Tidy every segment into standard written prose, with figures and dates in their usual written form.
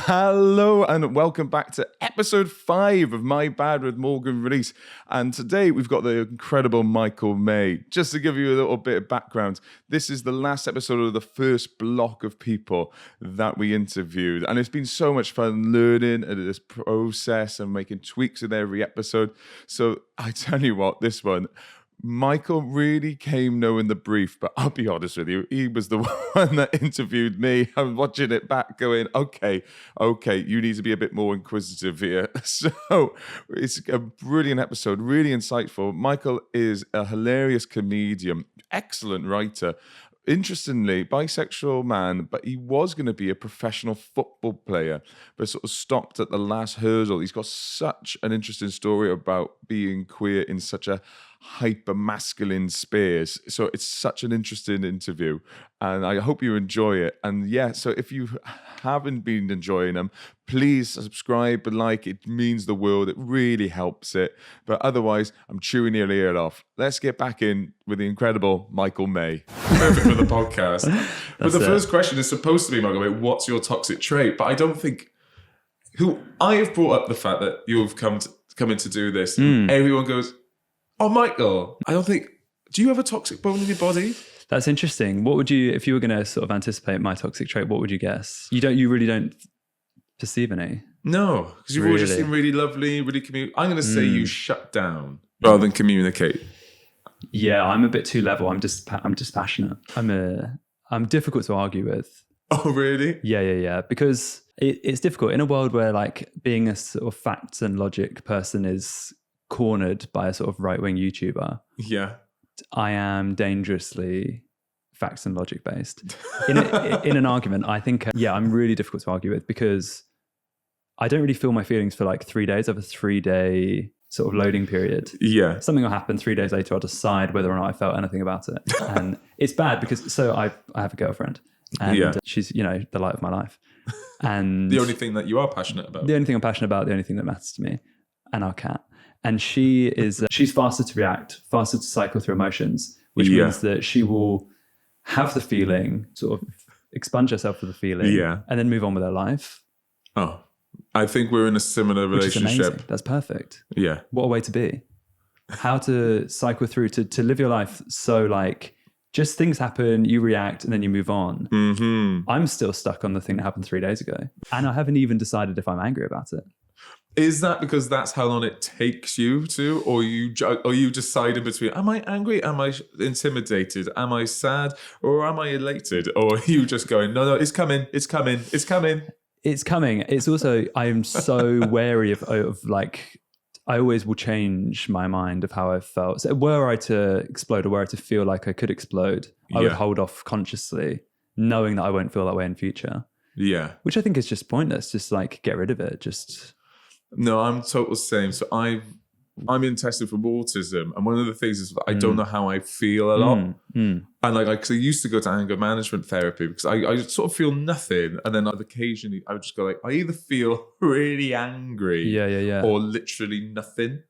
Hello and welcome back to episode 5 of My Bad with Morgan Rees. And today we've got the incredible Michael May. Just to give you a little bit of background, this is the last episode of the first block of people that we interviewed. And it's been so much fun learning this process and making tweaks in every episode. So I tell you what, this one, Michael really came knowing the brief, but I'll be honest with you, he was the one that interviewed me. I'm watching it back going, okay, you need to be a bit more inquisitive here. So it's a brilliant episode, really insightful. Michael is a hilarious comedian, excellent writer. Interestingly, bisexual man, but he was going to be a professional football player, but sort of stopped at the last hurdle. He's got such an interesting story about being queer in such a hyper-masculine space. So it's such an interesting interview, and I hope you enjoy it. And yeah, so if you haven't been enjoying them, please subscribe and like. It means the world. It really helps it. But otherwise, I'm chewing your ear off. Let's get back in with the incredible Michael May. Perfect for the podcast. But the first question is supposed to be, Michael May, what's your toxic trait? But I don't think... I have brought up the fact that you've come in to do this. Everyone goes, oh, Michael, I don't think... Do you have a toxic bone in your body? That's interesting. What would you, if you were going to sort of anticipate my toxic trait, what would you guess? You really don't perceive any? No, because you've always just seemed really lovely, really I'm going to say you shut down rather than communicate. Yeah, I'm a bit too level. I'm just passionate. I'm difficult to argue with. Oh, really? Yeah. Because it's difficult in a world where like being a sort of facts and logic person is cornered by a sort of right-wing YouTuber. Yeah. I am dangerously facts and logic based. In an argument, I think, I'm really difficult to argue with because I don't really feel my feelings for like 3 days. I have a 3-day sort of loading period. Yeah. Something will happen 3 days later. I'll decide whether or not I felt anything about it. And it's bad because, I have a girlfriend and she's, the light of my life. And the only thing that you are passionate about. The only thing I'm passionate about, the only thing that matters to me, and our cat. And she's faster to react, faster to cycle through emotions, which means that she will have the feeling, sort of expunge herself with the feeling, and then move on with her life. Oh, I think we're in a similar relationship. Which is amazing. That's perfect. Yeah. What a way to be. How to cycle through, to live your life so like, just things happen, you react, and then you move on. Mm-hmm. I'm still stuck on the thing that happened 3 days ago. And I haven't even decided if I'm angry about it. Is that because that's how long it takes you to, or you decide in between, am I angry? Am I intimidated? Am I sad? Or am I elated? Or are you just going, no, it's coming. It's coming. It's coming. It's also, I am so wary of like, I always will change my mind of how I felt. So were I to explode or were I to feel like I could explode, I would hold off consciously, knowing that I won't feel that way in future. Yeah. Which I think is just pointless. Just like get rid of it. No, I'm total same. So I'm in tested for autism, and one of the things is that I don't know how I feel a lot. And like I used to go to anger management therapy because I sort of feel nothing, and then occasionally I would just go like, I either feel really angry, or literally nothing.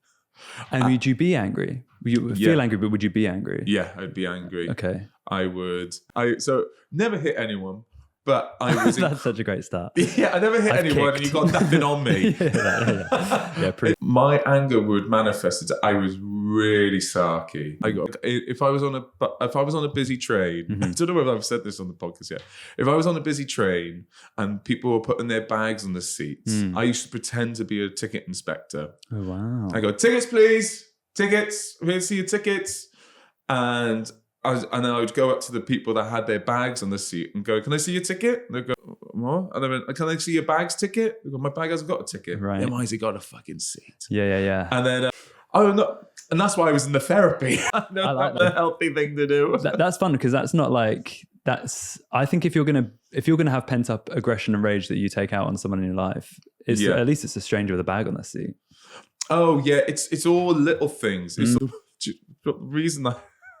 And would you be angry? You would feel angry, but would you be angry? Yeah, I'd be angry. Okay, I would. So never hit anyone. But I was... That's such a great start. Yeah, I never hit anyone and you got nothing on me. My anger would manifest it. I was really sarky. If I was on a busy train, I don't know whether I've said this on the podcast yet. If I was on a busy train and people were putting their bags on the seats, I used to pretend to be a ticket inspector. Oh, wow. I go, tickets, please. Tickets. I'm here to see your tickets. And I would go up to the people that had their bags on the seat and go, can I see your ticket? And they'd go, what? And I went, can I see your bag's ticket? They go, my bag hasn't got a ticket. Right. Then why has he got a fucking seat? Yeah. And then, and that's why I was in the therapy. I like the healthy thing to do. That's fun because that's not like, I think if you're gonna have pent up aggression and rage that you take out on someone in your life, at least it's a stranger with a bag on their seat. Oh yeah, it's all little things. It's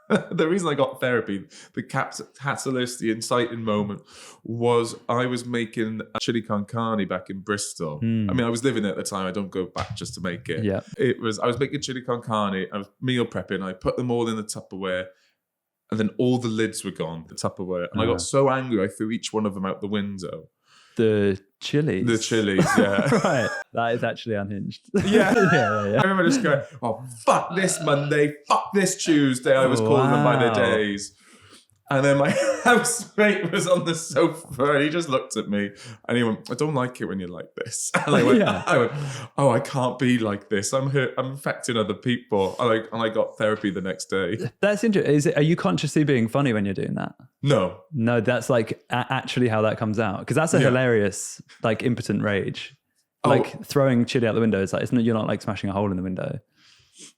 the reason I got therapy, the catalyst, the inciting moment was I was making chili con carne back in Bristol. I mean, I was living there at the time. I don't go back just to make it. Yeah. I was making chili con carne. I was meal prepping. I put them all in the Tupperware, and then all the lids were gone, the Tupperware. And I got so angry, I threw each one of them out the window. The chilies. The chilies, yeah. Right. That is actually unhinged. Yeah. yeah. I remember just going, oh, fuck this Monday, fuck this Tuesday. I was calling them by their days. And then my housemate was on the sofa and he just looked at me and he went, I don't like it when you're like this. And I went, oh, I can't be like this. I'm affecting other people. And I got therapy the next day. That's interesting. Are you consciously being funny when you're doing that? No. No, that's like actually how that comes out. Because that's a hilarious, like impotent rage. Like throwing chili out the window. It's like, you're not like smashing a hole in the window.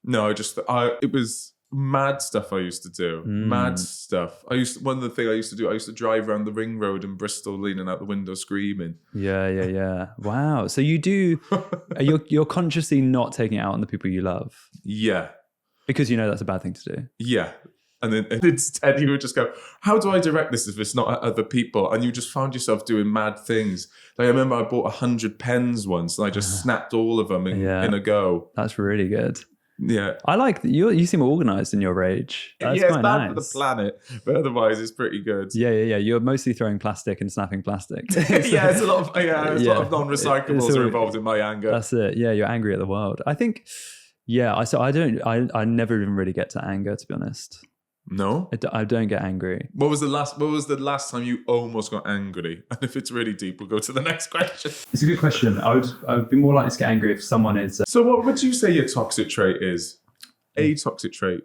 No, it was mad stuff I used to do. Mad stuff. One of the things I used to do, I used to drive around the ring road in Bristol leaning out the window screaming. Yeah. Wow. So you're consciously not taking it out on the people you love. Yeah. Because you know that's a bad thing to do. Yeah. And then instead you would just go, how do I direct this if it's not at other people? And you just found yourself doing mad things. Like I remember I bought 100 pens once and I just snapped all of them in a go. That's really good. Yeah. I like that you seem organized in your rage. That's it's quite bad nice. for the planet, but otherwise it's pretty good. Yeah. You're mostly throwing plastic and snapping plastic. It's a lot of non-recyclables are involved in my anger. That's it. Yeah, you're angry at the world. I think, I never even really get to anger, to be honest. No? I don't get angry. What was the last time you almost got angry? And if it's really deep, we'll go to the next question. It's a good question. I would be more likely to get angry if someone is... So what would you say your toxic trait is? A toxic trait?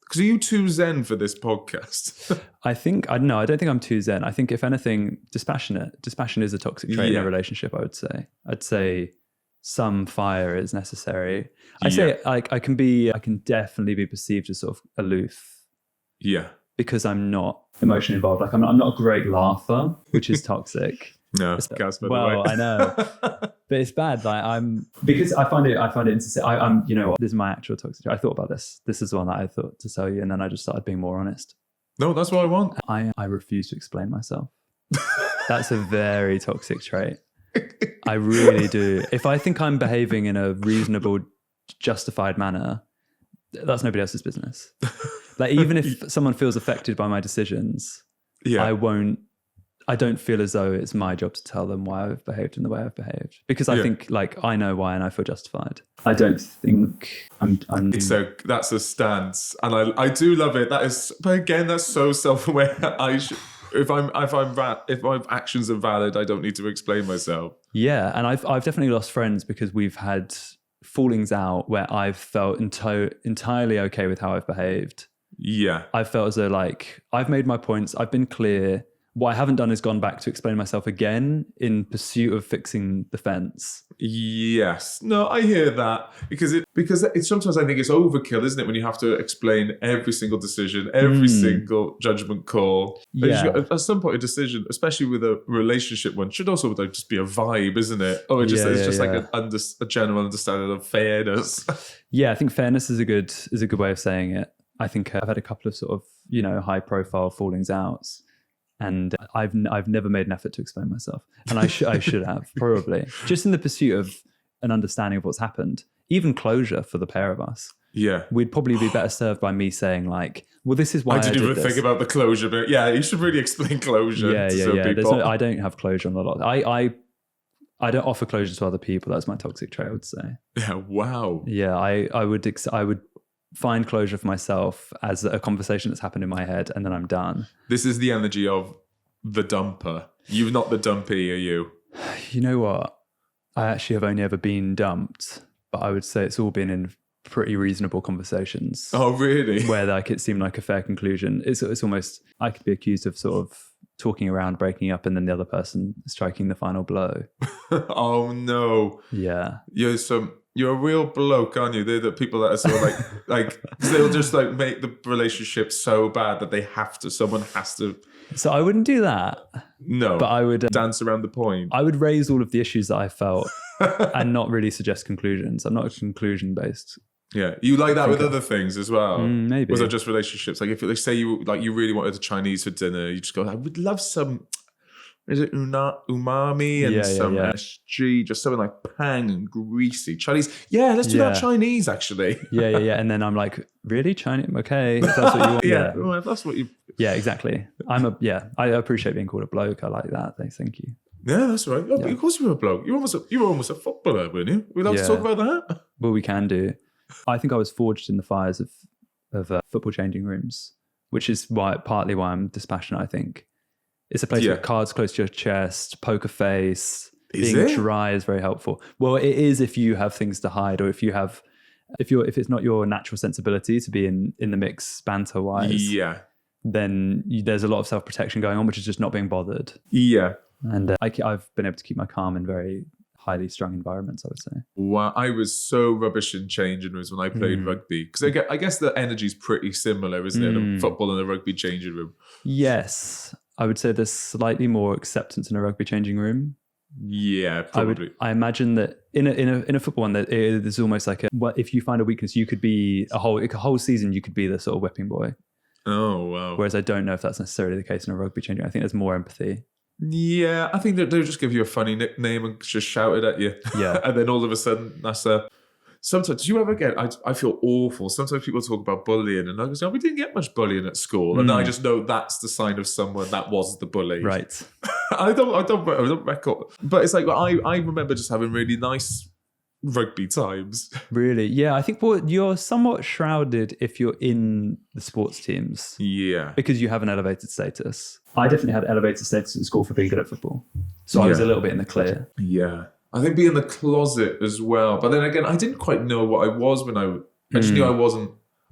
Because are you too zen for this podcast? I don't think I'm too zen. I think if anything, dispassionate. Dispassion is a toxic trait in a relationship, I would say. I'd say some fire is necessary. I say I can definitely be perceived as sort of aloof. Yeah. Because I'm not emotionally involved. Like I'm not a great laugher, which is toxic. No, well, I know, but it's bad. Like because I find it interesting. I'm, you know what? This is my actual toxic trait. I thought about this. This is the one that I thought to tell you, and then I just started being more honest. No, that's what I want. I refuse to explain myself. That's a very toxic trait. I really do. If I think I'm behaving in a reasonable, justified manner, that's nobody else's business. Like even if someone feels affected by my decisions, I don't feel as though it's my job to tell them why I've behaved in the way I've behaved, because I think like I know why and I feel justified. I don't think I'm so that's a stance, and I do love it. That is, but again, that's so self-aware. If my actions are valid, I don't need to explain myself. Yeah, and I've definitely lost friends because we've had fallings out where I've felt entirely okay with how I've behaved. Yeah. I felt as though like I've made my points, I've been clear. What I haven't done is gone back to explain myself again in pursuit of fixing the fence. Yes. No, I hear that because it's sometimes I think it's overkill, isn't it? When you have to explain every single decision, every single judgment call. Yeah. At some point, a decision, especially with a relationship one, should also just be a vibe, isn't it? Like a general understanding of fairness. Yeah, I think fairness is a good way of saying it. I think I've had a couple of sort of, you know, high profile fallings outs. And I've never made an effort to explain myself, and I should have probably, just in the pursuit of an understanding of what's happened, even closure for the pair of us. Yeah, we'd probably be better served by me saying like, "Well, this is why I didn't even think about the closure, but yeah, you should really explain closure." Yeah. I don't have closure on a lot. I don't offer closure to other people. That's my toxic trait, I would say. Yeah. Wow. Yeah, I would find closure for myself as a conversation that's happened in my head, and then I'm done. This is the energy of the dumper. You're not the dumpy, are you? You know what? I actually have only ever been dumped, but I would say it's all been in pretty reasonable conversations. Oh, really? Where like it seemed like a fair conclusion. It's almost, I could be accused of sort of talking around, breaking up, and then the other person striking the final blow. Oh no. Yeah. You're a real bloke, aren't you? They're the people that are sort of like they'll just like make the relationship so bad that someone has to. So I wouldn't do that. No, but I would dance around the point. I would raise all of the issues that I felt and not really suggest conclusions. I'm not a conclusion based. Yeah, you like that with other things as well. Maybe. Was it just relationships? Like if they say you really wanted a Chinese for dinner, you just go, I would love some. Is it umami and some SG, just something like pang and greasy Chinese? Yeah, let's do that Chinese actually. Yeah. And then I'm like, really Chinese? Okay, if that's what you want. Yeah, well, if that's what you. Yeah, exactly. I appreciate being called a bloke. I like that. Thank you. Yeah, that's right. Oh, Yeah. but of course you were a bloke. You were almost a footballer, weren't you? We'd like to talk about that. Well, we can do. I think I was forged in the fires of football changing rooms, which is partly why I'm dispassionate, I think. It's a place with cards close to your chest, poker face. Being dry is very helpful. Well, it is if you have things to hide, or if it's not your natural sensibility to be in the mix banter wise. Yeah. Then there's a lot of self-protection going on, which is just not being bothered. Yeah. And I've been able to keep my calm in very highly strung environments, I would say. Wow, I was so rubbish in changing rooms when I played rugby. Because I guess the energy's pretty similar, isn't it? A football and a rugby changing room. Yes. I would say there's slightly more acceptance in a rugby changing room. Yeah, probably. I imagine that in a football one, that there's almost like if you find a weakness, you could be a whole season, you could be the sort of whipping boy. Oh, wow. Whereas I don't know if that's necessarily the case in a rugby changing. I think there's more empathy. Yeah, I think they'll just give you a funny nickname and just shout it at you. Yeah. And then all of a sudden, that's a... Sometimes, do you ever get... I feel awful. Sometimes people talk about bullying and I go, we didn't get much bullying at school. And I just know that's the sign of someone that was the bully. Right. I don't record. But it's like, I remember just having really nice rugby times. Really? Yeah, I think you're somewhat shrouded if you're in the sports teams. Yeah. Because you have an elevated status. I definitely had elevated status at school for being good at football. So I was a little bit in the clear. Yeah. I think being in the closet as well. But then again, I didn't quite know what I was when I just knew I wasn't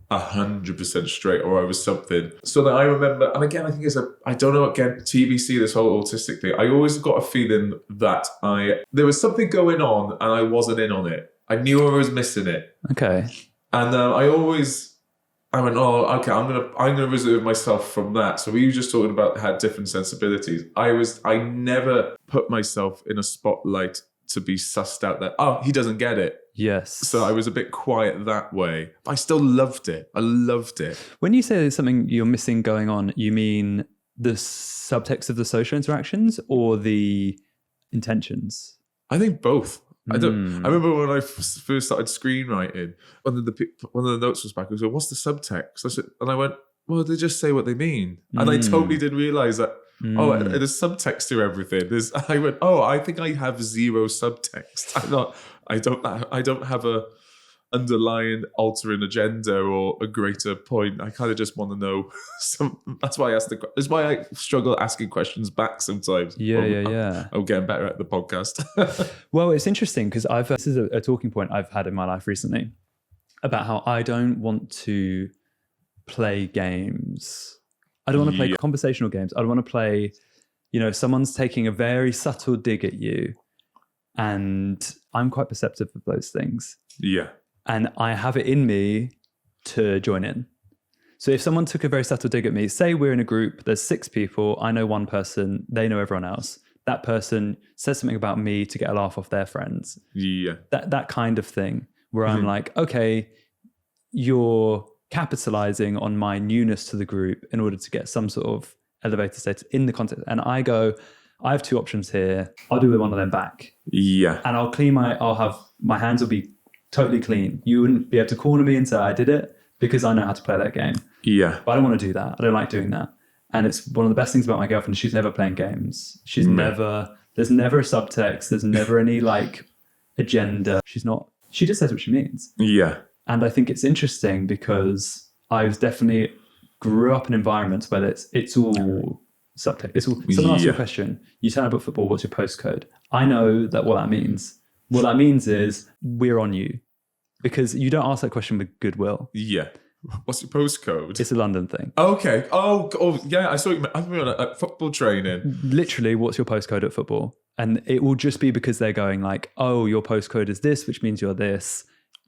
100% straight, or I was something. So that I remember, and again, I think I don't know, again, TBC, this whole autistic thing. I always got a feeling that there was something going on and I wasn't in on it. I knew I was missing it. Okay. And I went, oh, okay, I'm gonna reserve myself from that. So we were just talking about had different sensibilities. I never put myself in a spotlight to be sussed out that, oh, he doesn't get it. Yes. So I was a bit quiet that way. But I still loved it. I loved it. When you say there's something you're missing going on, you mean the subtext of the social interactions or the intentions? I think both. I remember when I first started screenwriting, one of the notes was back. I was like, what's the subtext? I went, well, they just say what they mean. And I totally didn't realize that, there's subtext to everything. I went, I think I have zero subtext. I don't have a underlying altering agenda or a greater point. I kind of just want to know. That's why that's why I struggle asking questions back sometimes. Yeah. I'm getting better at the podcast. Well, it's interesting because this is a talking point I've had in my life recently about how I don't want to play games. I don't want to play conversational games. I don't want to play, someone's taking a very subtle dig at you, and I'm quite perceptive of those things. Yeah. And I have it in me to join in. So if someone took a very subtle dig at me, say we're in a group, there's 6 people, I know one person, they know everyone else. That person says something about me to get a laugh off their friends. Yeah. That kind of thing where I'm like, okay, you're capitalizing on my newness to the group in order to get some sort of elevated status in the context. And I go, I have 2 options here. I'll do one of them back. Yeah. And I'll have my hands will be totally clean. You wouldn't be able to corner me and say I did it because I know how to play that game. Yeah. But I don't want to do that. I don't like doing that. And it's one of the best things about my girlfriend. She's never playing games. There's never a subtext. There's never any agenda. She just says what she means. Yeah. And I think it's interesting because I was definitely grew up in environments where it's all subtext. It's all, someone asks you a question. You turn up at football. What's your postcode? I know what that means. What that means is we're on you, because you don't ask that question with goodwill. Yeah. What's your postcode? It's a London thing. Okay. Oh yeah. I saw you. I've been on football training. Literally, what's your postcode at football? And it will just be because they're going like, oh, your postcode is this, which means you're this.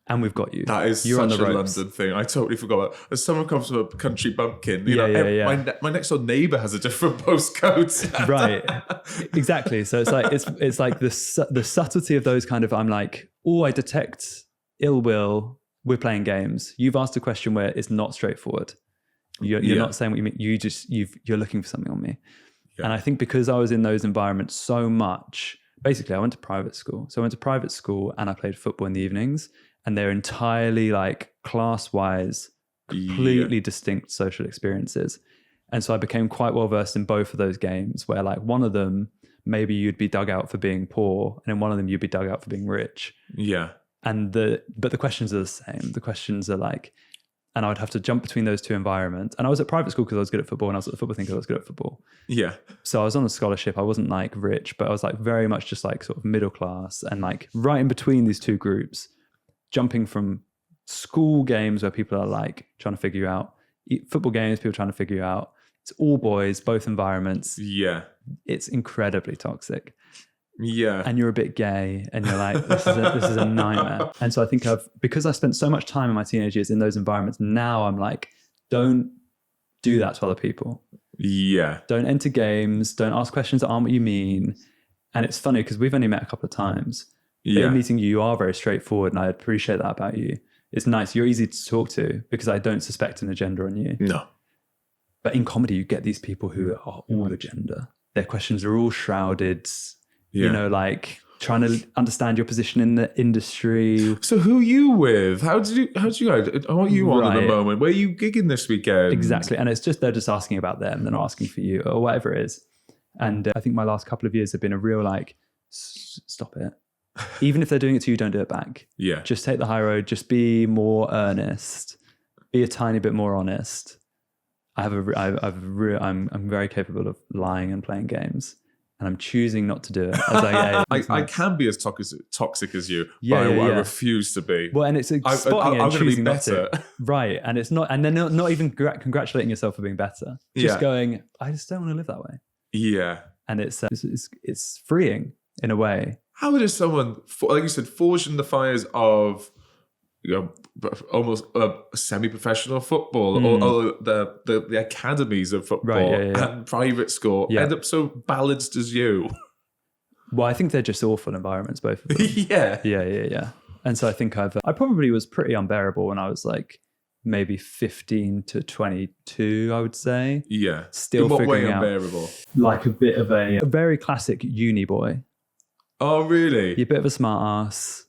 And we've got you. That is such a London thing. I totally forgot about. As someone comes from a country bumpkin, my next door neighbour has a different postcode. Right, exactly. So it's like the subtlety of those kind of. I'm like, I detect ill will. We're playing games. You've asked a question where it's not straightforward. You're not saying what you mean. You're looking for something on me. Yeah. And I think because I was in those environments so much, basically I went to private school. So I went to private school and I played football in the evenings. And they're entirely class-wise, completely distinct social experiences. And so I became quite well versed in both of those games where one of them, maybe you'd be dug out for being poor, and in one of them you'd be dug out for being rich. Yeah. But the questions are the same. The questions are like, and I would have to jump between those two environments. And I was at private school because I was good at football, and I was at the football thing because I was good at football. Yeah. So I was on a scholarship. I wasn't like rich, but I was like very much just like sort of middle class, and like right in between these two groups, jumping from school games where people are like trying to figure you out, football games, people trying to figure you out. It's all boys, both environments. Yeah. It's incredibly toxic. Yeah. And you're a bit gay, and you're like, this is a nightmare. And so I think because I spent so much time in my teenage years in those environments, now I'm like, don't do that to other people. Yeah. Don't enter games. Don't ask questions that aren't what you mean. And it's funny because we've only met a couple of times. Yeah. In meeting you, you are very straightforward, and I appreciate that about you. It's nice. You're easy to talk to because I don't suspect an agenda on you. No. But in comedy, you get these people who are all agenda. Their questions are all shrouded, you know, like trying to understand your position in the industry. So who are you with? How do you guys, what are you on at the moment? Where are you gigging this weekend? Exactly. And it's just, they're just asking about them. They're not asking for you or whatever it is. And I think my last couple of years have been a real like, stop it. Even if they're doing it to you, don't do it back. Yeah. Just take the high road. Just be more earnest. Be a tiny bit more honest. I'm very capable of lying and playing games, and I'm choosing not to do it. As I can be as toxic as you, but I refuse to be. Well, and it's spotting it and choosing not to. Right, and it's not, and then not even congratulating yourself for being better. Just going, I just don't want to live that way. Yeah, and it's freeing in a way. How does someone, like you said, forged in the fires of, you know, almost semi-professional football or the academies of football and private school end up so balanced as you? Well, I think they're just awful environments, both of them. Yeah. And so I think I probably was pretty unbearable when I was like maybe 15 to 22, I would say. Yeah. Still in what figuring way out, unbearable? Like a bit of a very classic uni boy. Oh, really? You're a bit of a smart ass.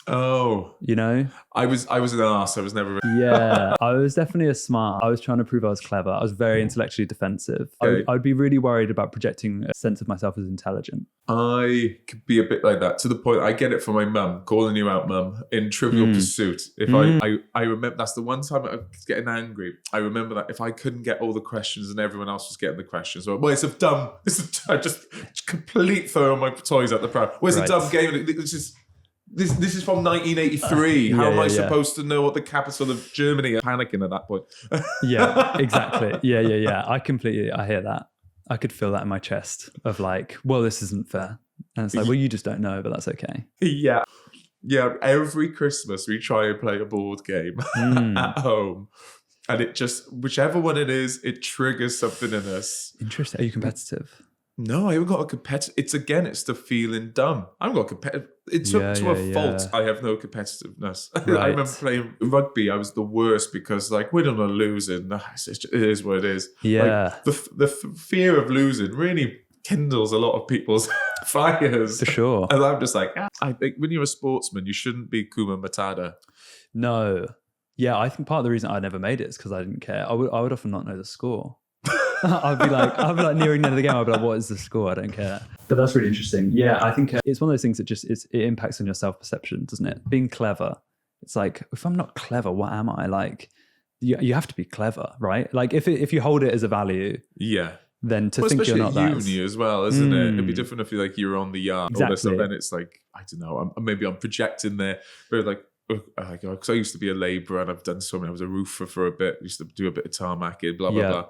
Oh, you know, I was an arse. I was never. Yeah, I was definitely a smart. I was trying to prove I was clever. I was very intellectually defensive. Okay. I'd be really worried about projecting a sense of myself as intelligent. I could be a bit like that, to the point I get it from my mum, calling you out, mum, in Trivial Pursuit. If I remember, that's the one time I was getting angry. I remember that if I couldn't get all the questions and everyone else was getting the questions, well, it's a dumb. I just complete throw my toys at the pram. Well, it's a dumb game. This is from 1983. How am I supposed to know what the capital of Germany is? Panicking at that point. Yeah, exactly. Yeah. I hear that. I could feel that in my chest of like, well, this isn't fair. And it's like, well, you just don't know, but that's okay. Yeah. Yeah. Every Christmas we try and play a board game at home. And it just, whichever one it is, it triggers something in us. Interesting. Are you competitive? No, I haven't got a competitive. It's the feeling dumb. I haven't got competitive. It's up to a fault. I have no competitiveness. Right. I remember playing rugby. I was the worst because like winning or losing, it is what it is. Yeah. Like, the fear of losing really kindles a lot of people's fires. For sure. And I'm just like, I think when you're a sportsman, you shouldn't be Kuma Matata. No. Yeah, I think part of the reason I never made it is because I didn't care. I would often not know the score. I'd be like nearing the end of the game, I'd be like, what is the score? I don't care. But that's really interesting. Yeah, I think it's one of those things that just it impacts on your self-perception, doesn't it? Being clever. It's like, if I'm not clever, what am I? Like, you have to be clever, right? Like if you hold it as a value, then to think you're not that. Especially at uni as well, isn't it? It'd be different if you're on the yard. Exactly. Then it's like, I don't know, maybe I'm projecting there. But like, because I used to be a labourer and I've done so many. I was a roofer for a bit. I used to do a bit of tarmacking, blah, blah, blah.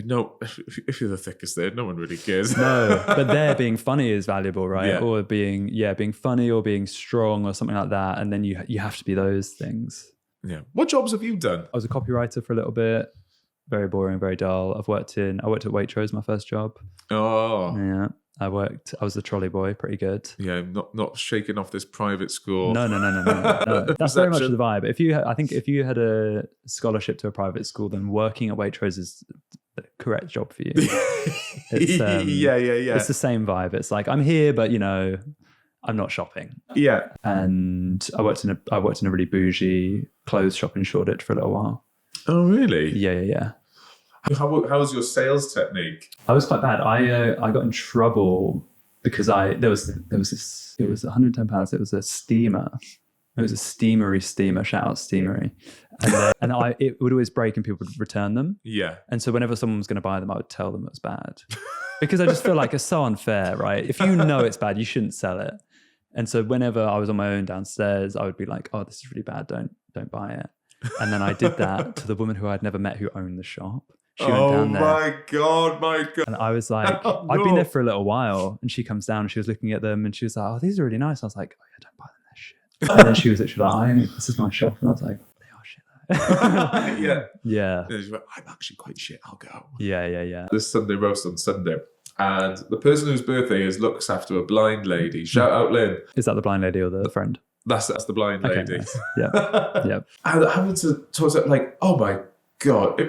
No, if you're the thickest there, no one really cares. No, but there being funny is valuable, right? Yeah. Or being funny or being strong or something like that. And then you have to be those things. Yeah. What jobs have you done? I was a copywriter for a little bit. Very boring, very dull. I worked at Waitrose, my first job. Oh. Yeah. I was the trolley boy, pretty good. Yeah, not shaking off this private school. No. That's very much the vibe. I think if you had a scholarship to a private school, then working at Waitrose is the correct job for you. It's, yeah. It's the same vibe. It's like, I'm here, but I'm not shopping. Yeah. And I worked in a really bougie clothes shop in Shoreditch for a little while. Oh, really? Yeah. How was your sales technique? I was quite bad. I got in trouble because there was this, it was £110. It was a steamer. It was a steamer. Shout out steamery. And it would always break and people would return them. Yeah. And so whenever someone was going to buy them, I would tell them it was bad, because I just feel like it's so unfair, right? If you know it's bad, you shouldn't sell it. And so whenever I was on my own downstairs, I would be like, oh, this is really bad. Don't buy it. And then I did that to the woman who I'd never met who owned the shop. She went down there. My God. And I was like, I'd been there for a little while, and she comes down and she was looking at them and she was like, oh, these are really nice. I was like, oh yeah, don't buy them that shit. And then she was actually like, this is my shop. And I was like, they are shit though. Yeah. Yeah. And she's like, I'm actually quite shit. I'll go. Yeah. This Sunday roast on Sunday. And the person whose birthday is looks after a blind lady. Shout out Lynn. Is that the blind lady or the friend? That's the blind lady. Nice. Yeah. And having to talk to like, oh my God.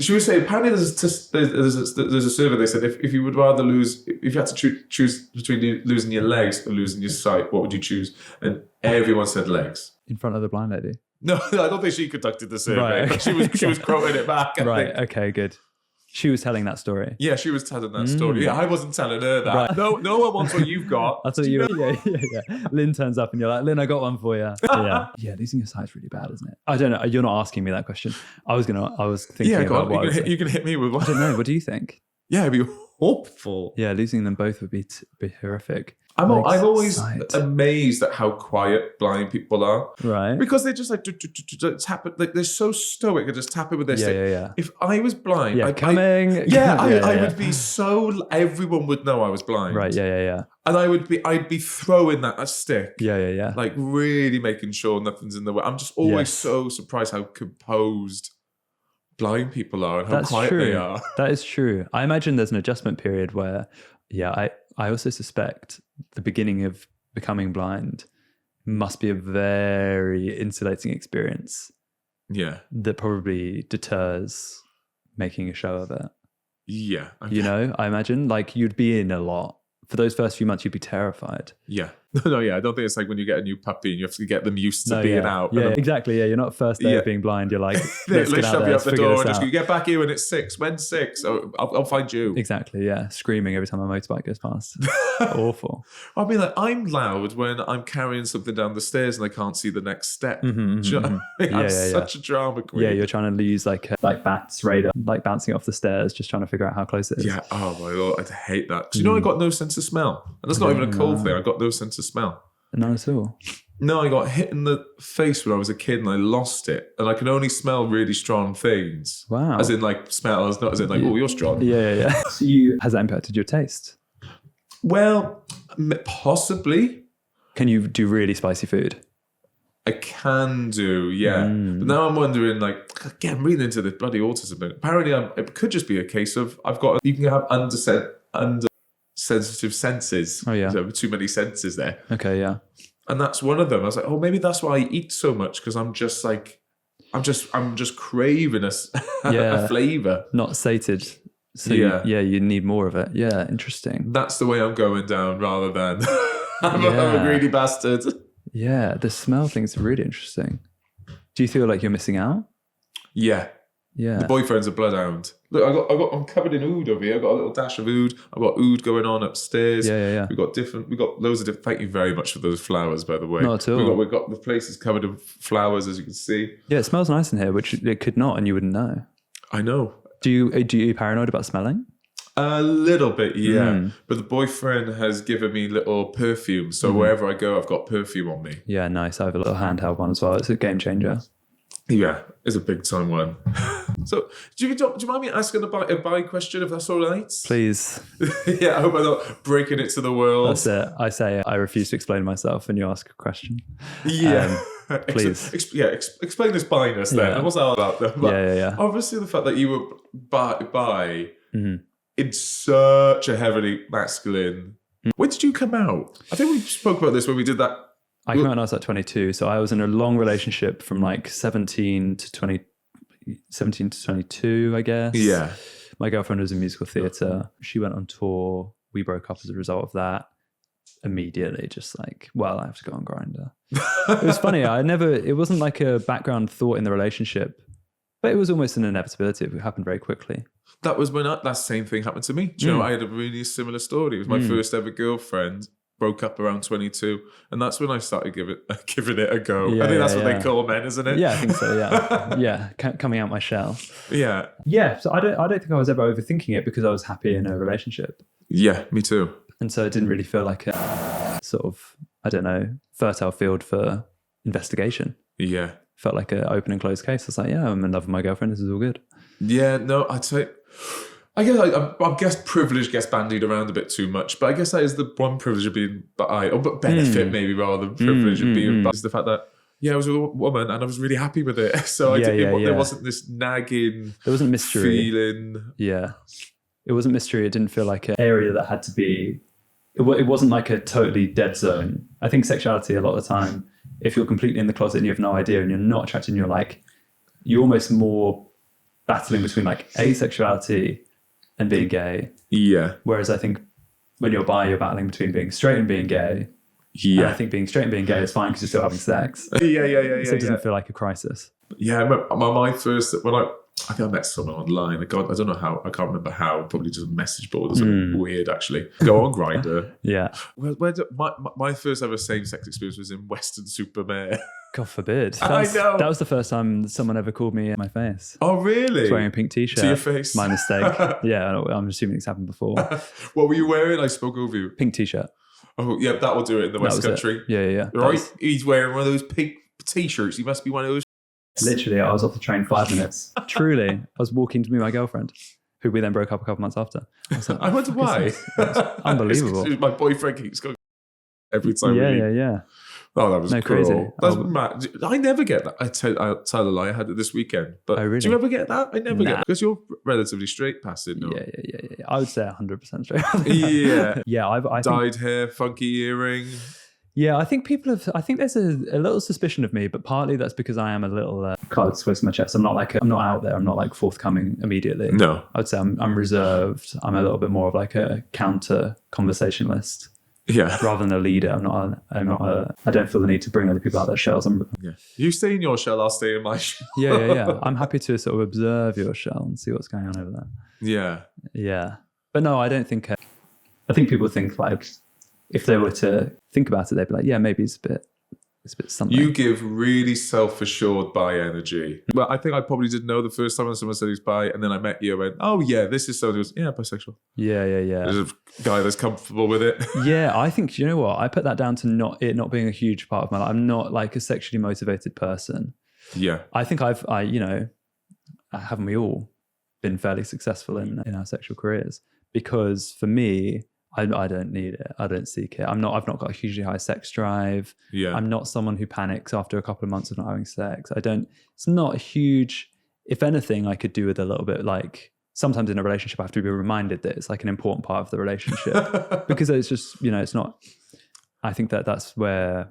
She was saying, apparently there's a survey. They said if you would rather lose, if you had to choose between losing your legs or losing your sight, what would you choose? And everyone said legs. In front of the blind lady? No, I don't think she conducted the survey. Right, okay. She was quoting it back. I right. think. Okay. Good. She was telling that story. Yeah, she was telling that story. Yeah, I wasn't telling her that. Right. No one wants what you've got. I thought you. Yeah. Lynn turns up and you're like, Lynn, I got one for you. Yeah, losing your sight's really bad, isn't it? I don't know. You're not asking me that question. I was thinking about what you can hit me with one. I don't know. What do you think? Yeah, it'd be awful. Yeah, losing them both would be horrific. I'm always sight. amazed at how quiet blind people are. Right. Because they just like tap it. Like, they're so stoic and just tap it with their stick. Yeah. If I was blind, I would be so. Everyone would know I was blind. Right. Yeah. And I'd be throwing that stick. Yeah. Like really making sure nothing's in the way. I'm just always so surprised how composed blind people are and how quiet they are. That is true. I imagine there's an adjustment period where, I also suspect the beginning of becoming blind must be a very insulating experience. Yeah. That probably deters making a show of it. Yeah. Okay. I imagine like you'd be in a lot. For those first few months, you'd be terrified. Yeah. No, I don't think it's like when you get a new puppy and you have to get them used to being out. Yeah, exactly. Yeah, you're not first day of being blind. You're like, let's shove you up the door and just go, get back here when it's 6. When's 6? Oh, I'll find you. Exactly, yeah. Screaming every time a motorbike goes past. Awful. I mean, like, I'm loud when I'm carrying something down the stairs and I can't see the next step. I'm such a drama queen. Yeah, you're trying to use like bats radar, like bouncing off the stairs, just trying to figure out how close it is. Yeah, oh my Lord, I hate that. Do you know I got no sense of smell? And that's not even a cold thing. I got no sense of smell. Not at all. No, I got hit in the face when I was a kid and I lost it. And I can only smell really strong things. Wow. As in like smells, not as in like, oh, you're strong. Yeah. So has that impacted your taste? Well, possibly. Can you do really spicy food? I can do, yeah. But now I'm wondering, like, again, I'm reading into this bloody autism thing. Apparently, it could just be a case of you can have sensitive senses. Oh yeah, so too many senses there. Okay, yeah. And that's one of them. I was like, oh, maybe that's why I eat so much, because I'm just craving a flavor, not sated. So you need more of it. Yeah, interesting. That's the way I'm going down, rather than I'm a greedy bastard. Yeah, the smell thing's really interesting. Do you feel like you're missing out? Yeah. The boyfriend's a bloodhound. Look, I'm covered in oud over here. I've got a little dash of oud. I've got oud going on upstairs. Yeah. We've got loads of different. Thank you very much for those flowers, by the way. Not at all. We've got the place is covered in flowers, as you can see. Yeah, it smells nice in here, which it could not, and you wouldn't know. I know. Do you paranoid about smelling? A little bit, yeah. But the boyfriend has given me little perfume, so wherever I go, I've got perfume on me. Yeah, nice. I have a little handheld one as well. It's a game changer. Yeah, it's a big time one. So, do you mind me asking a bi question, if that's all right? Please. Yeah, I hope I'm not breaking it to the world. That's it. I say I refuse to explain myself, and you ask a question. Yeah. Please. Explain this bi-ness then. And what's that about? Yeah. Obviously, the fact that you were bi in such a heavily masculine. When did you come out? I think we spoke about this when we did that. I came out when I was like 22, so I was in a long relationship from like 17 to 22, I guess. Yeah. My girlfriend was in musical theatre. She went on tour. We broke up as a result of that. Immediately, just like, well, I have to go on Grindr. It was funny. It wasn't like a background thought in the relationship But it was almost an inevitability. It happened very quickly. That was when that same thing happened to me. Do you know, I had a really similar story. It was my first ever girlfriend, broke up around 22, and that's when I started giving it a go. I think that's what they call men, isn't it? Yeah, I think so. Yeah, yeah, coming out my shell. Yeah, yeah. So I don't think I was ever overthinking it because I was happy in a relationship. Yeah, me too. And so it didn't really feel like a sort of, I don't know, fertile field for investigation. Yeah, felt like an open and closed case. I was like, yeah, I'm in love with my girlfriend. This is all good. Yeah, no, I'd say. I guess privilege gets bandied around a bit too much, but I guess that is the one privilege of being bi, or benefit maybe rather than privilege of being bi, is the fact that I was with a woman and I was really happy with it. So there wasn't this nagging. There wasn't mystery feeling. Yeah, it wasn't mystery. It didn't feel like an area that had to be. It wasn't like a totally dead zone. I think sexuality a lot of the time, if you're completely in the closet and you have no idea and you're not attracted, and you're almost more battling between like asexuality and being gay. Yeah. Whereas I think when you're bi, you're battling between being straight and being gay. Yeah. And I think being straight and being gay is fine because you're still having sex. Yeah. So it doesn't feel like a crisis. Yeah, I remember my first, I think I met someone online. I don't know how. I can't remember how. Probably just a message board or something weird. Actually, go on Grindr. Yeah. My first ever same-sex experience was in Weston-super-Mare. God forbid. I know. That was the first time someone ever called me in my face. Oh, really? I was wearing a pink t-shirt. To your face? My mistake. Yeah, I'm assuming it's happened before. What were you wearing? I spoke over you. Pink t-shirt. Oh, yeah, that will do it in the West Country. Yeah. Right? He's wearing one of those pink t-shirts. He must be one of those. Literally, I was off the train 5 minutes. Truly, I was walking to meet my girlfriend, who we then broke up a couple months after. I wonder why. Unbelievable. My boyfriend keeps going every time. Yeah. Oh, that was crazy. That's mad. I never get that. I'll tell a lie. I had it this weekend. But really? Do you ever get that? I never get that. Because you're relatively straight passing. No? Yeah. I would say 100% straight. Yeah. Yeah. I dyed hair, funky earring. Yeah, I think I think there's a little suspicion of me, but partly that's because I am a little close to my chest. I'm not out there. I'm not like forthcoming immediately. No. I would say I'm reserved. I'm a little bit more of like a counter conversationalist. Yeah. Rather than a leader. I don't feel the need to bring other people out their shells. You stay in your shell, I'll stay in my shell. Yeah. I'm happy to sort of observe your shell and see what's going on over there. Yeah. But no, I don't think, I think people think like, if they were to think about it, they'd be like, yeah, maybe it's a bit something. You give really self-assured bi energy. Well, I think I probably didn't know the first time when someone said he's bi, and then I met you and went, oh yeah, this is someone who's, bisexual. Yeah. There's a guy that's comfortable with it. Yeah, I think, you know what? I put that down to not being a huge part of my life. I'm not like a sexually motivated person. Yeah. I think haven't we all been fairly successful in our sexual careers? Because for me, I don't need it. I don't seek it. I've not got a hugely high sex drive. Yeah. I'm not someone who panics after a couple of months of not having sex. It's not a huge, if anything, I could do with a little bit like, sometimes in a relationship I have to be reminded that it's like an important part of the relationship because it's just, it's not, I think that's where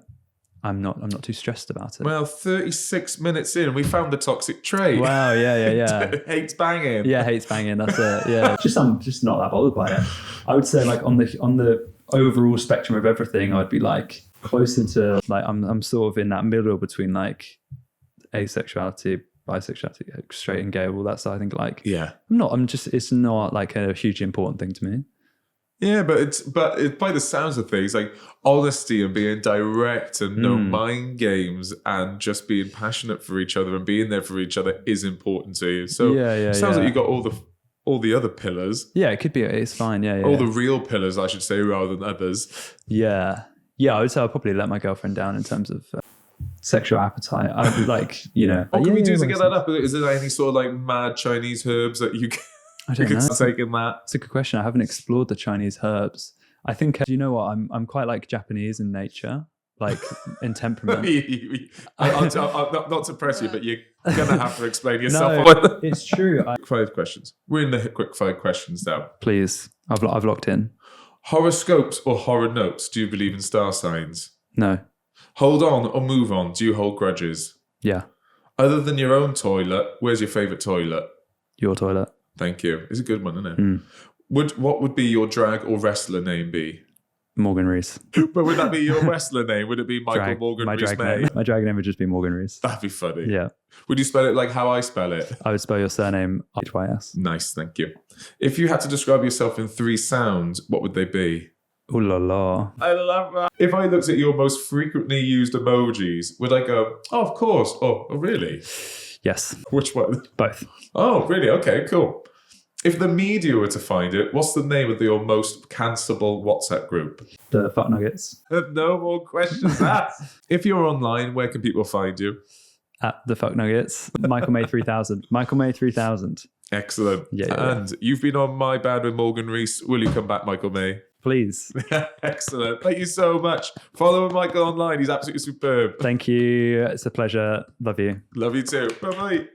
I'm not too stressed about it. Well, 36 minutes in, we found the toxic trait. Wow, yeah. Hates banging. Yeah, hates banging. That's it. Yeah. I'm just not that bothered by it. I would say like on the overall spectrum of everything, I'd be like closer to like I'm sort of in that middle between like asexuality, bisexuality, straight and gay, all that stuff. I think like it's not like a hugely important thing to me. Yeah, but it's by the sounds of things, like honesty and being direct and no mind games and just being passionate for each other and being there for each other is important to you. So it sounds like you got all the other pillars. Yeah, it could be. It's fine. Yeah. All the real pillars, I should say, rather than others. Yeah. I would say I'll probably let my girlfriend down in terms of sexual appetite. I'd be like, What can we do to get that up? Is there any sort of like mad Chinese herbs that you can... I don't know. Taking that. It's a good question. I haven't explored the Chinese herbs. I think, you know what? I'm quite like Japanese in nature, like in temperament. Not to press you, but you're gonna have to explain yourself. No, it's true. 5 questions. We're in the quick 5 questions now. Please, I've locked in. Horoscopes or horror notes? Do you believe in star signs? No. Hold on or move on? Do you hold grudges? Yeah. Other than your own toilet, where's your favourite toilet? Your toilet. Thank you. It's a good one, isn't it? What would be your drag or wrestler name be? Morgan Rees. But would that be your wrestler name? Would it be Michael Morgan my Rees drag May? name. My drag name would just be Morgan Rees. That'd be funny. Yeah. Would you spell it like how I spell it? I would spell your surname HYS. Nice, thank you. If you had to describe yourself in 3 sounds, what would they be? Ooh la la. I love that. If I looked at your most frequently used emojis, would I go, oh, of course. Oh, really? Yes. Which one? Both. Oh, really? Okay, cool. If the media were to find it, what's the name of your most cancelable WhatsApp group? The Fuck Nuggets. No more questions asked. If you're online, where can people find you? At the Fuck Nuggets. Michael May 3000. Michael May 3000. Excellent. Yeah. And you've been on My Bad with Morgan Rees. Will you come back, Michael May? Please. Excellent. Thank you so much. Follow Michael online. He's absolutely superb. Thank you. It's a pleasure. Love you. Love you too. Bye-bye.